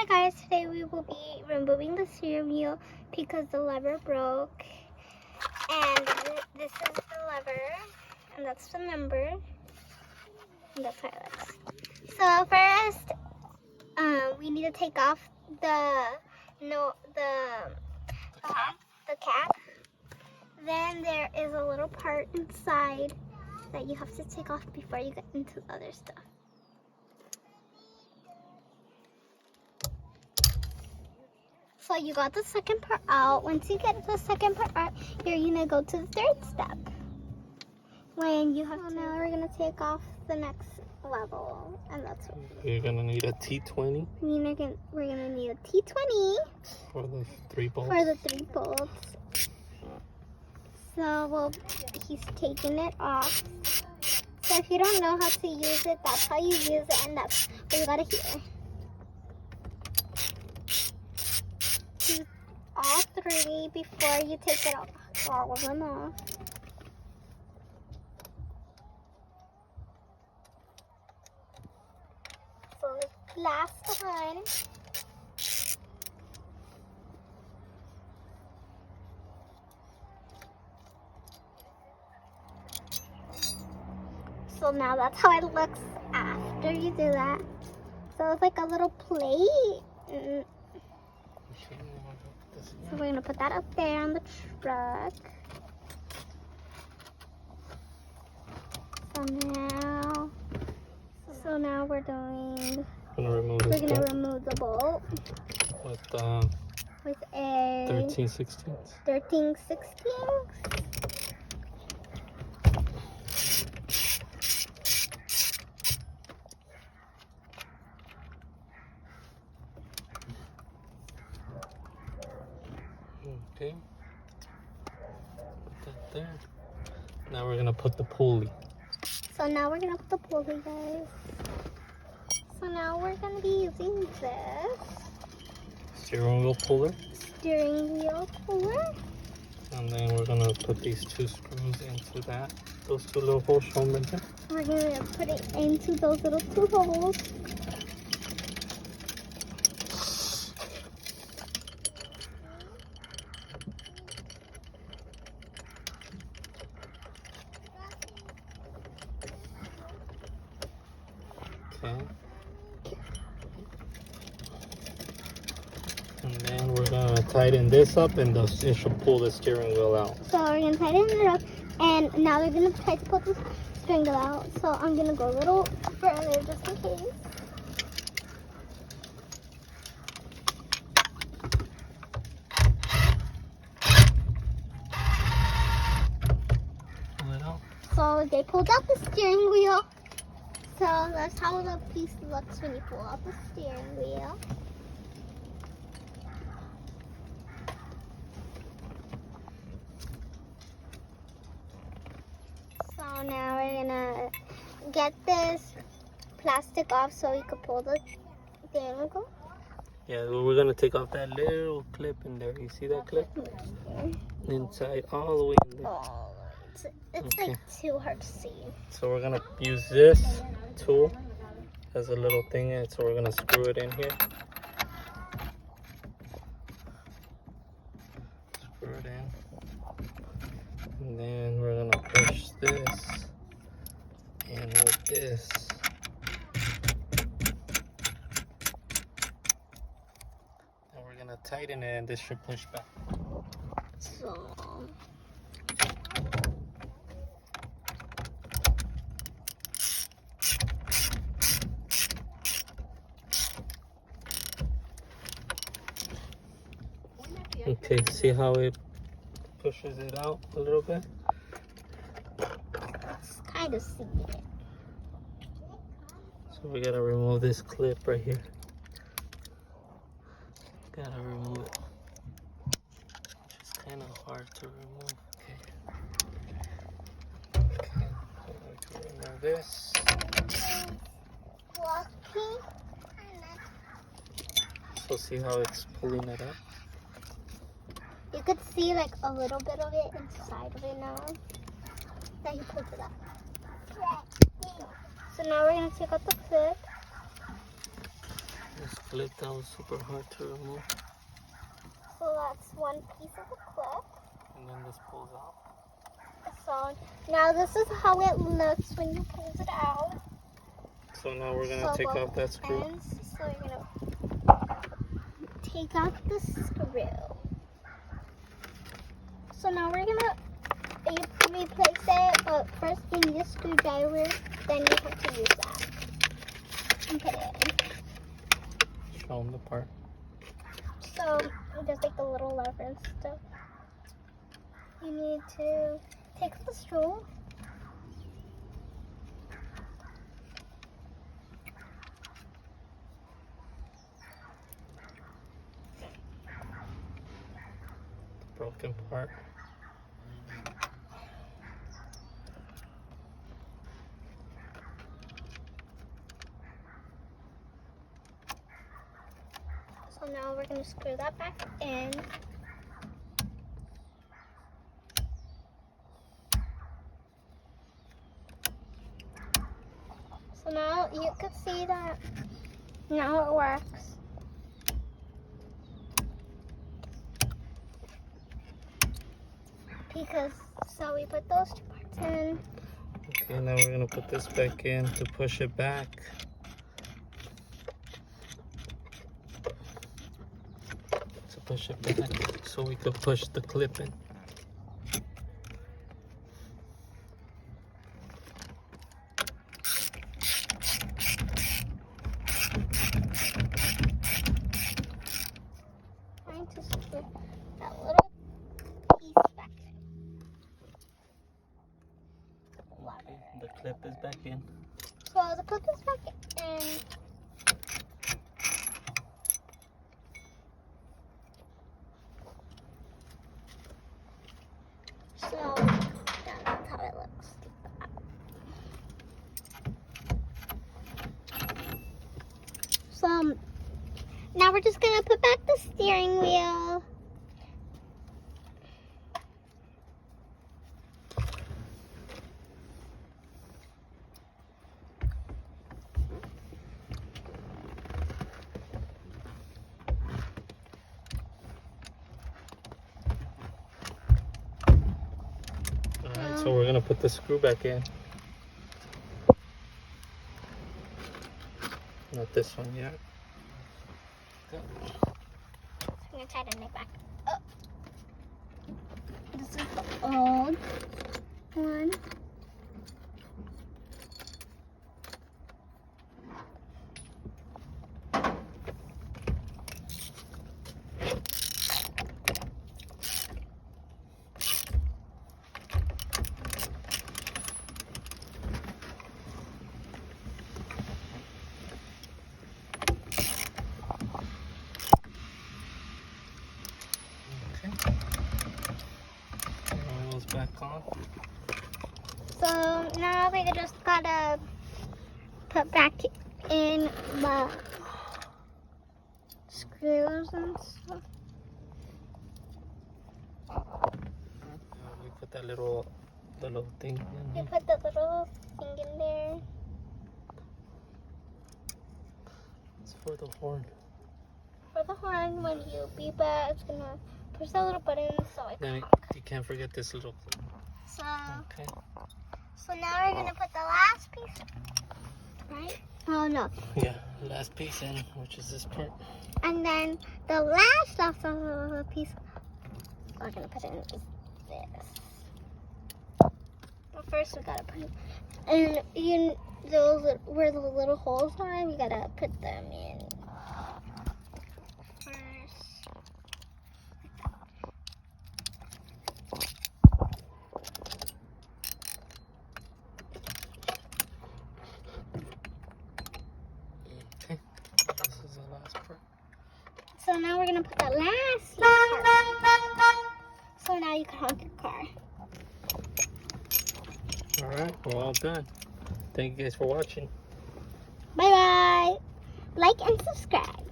guys, today we will be removing the steering wheel because the lever broke. And this is the lever, and that's the number, and that's how it looks. So first, we need to take off the cap. Then there is a little part inside that you have to take off before you get into the other stuff. So you got the second part out. Once you get the second part out, you're gonna go to the third step. When you have now we're gonna take off the next level, and that's what you're gonna need a T20. We're gonna need a T20 for the 3 bolts. For the 3 bolts. So he's taking it off. So if you don't know how to use it, that's how you use it, and that's what you gotta hear. All 3 before you take it off. All of them off. So last one. So now that's how it looks after you do that. So it's like a little plate. So we're gonna put that up there on the truck. So now we're gonna remove the bolt with a 13/16. 13/16. Okay. Put that there. Now we're gonna put the pulley. So now we're gonna put the pulley, guys. So now we're gonna be using this steering wheel puller. And then we're gonna put these 2 screws into that. Those 2 little holes shown right there. We're gonna put it into those little 2 holes. Okay. And then we're gonna tighten this up, and it should pull the steering wheel out. So we're gonna tighten it up, and now we're gonna try to pull the steering wheel out. So I'm gonna go a little further just in case. Pull it out. So they pulled out the steering wheel. So that's how the piece looks when you pull out the steering wheel. So now we're gonna get this plastic off so we can pull the steering wheel. Yeah, we're gonna take off that little clip in there. You see that clip? Inside, all the way in there. Oh, it's okay. Like too hard to see. So we're gonna use this tool as a little thing, and so we're gonna screw it in here. Screw it in. And then we're gonna push this in with this. And we're gonna tighten it, and this should push back. So okay, see how it pushes it out a little bit? it's kind of see it. So we gotta remove this clip right here. Gotta remove it. It's kind of hard to remove. Okay, so we can remove this. So see how it's pulling it up? You could see like a little bit of it inside of it now. That he pulled it up. So now we're gonna take out the clip. This clip that was super hard to remove. So that's one piece of the clip. And then this pulls out. So now this is how it looks when you pull it out. So now we're gonna take off that screw. So you're gonna take out the screw. So now we're gonna replace it, but first you need a screwdriver, then you have to use that and put it in. Show them the part. So just like the little lever and stuff. You need to take the screw. The broken part. So now we're going to screw that back in. So now you can see that now it works. Because, so we put those two parts in. Okay, now we're gonna put this back in to push it back. To push it back so we could push the clip in. Trying to screw that little piece back in. Okay, the clip is back in. So the clip is back in. So that's how it looks. So now we're just gonna put back the steering wheel. Alright, so we're gonna put the screw back in. Not this one yet. I'm gonna tighten it back up. This is the old one. Oil's back on. So now we just gotta put back in the screws and stuff. We put that little thing in You here. put the little thing in there. It's for the horn. For the horn, when you beep it, it's gonna push that little button so it Then can you can't forget this little clip. So, Okay. so now we're gonna put the last piece, right? Oh no. Yeah, last piece in, which is this part. And then the last piece, we're gonna put in is this. But first we gotta put, and those where the little holes are, we gotta put them in first. Okay. This is the last part. So now we're gonna put the last part. So now you can honk your car. Alright, we're all done. Thank you guys for watching. Bye bye. Like and subscribe.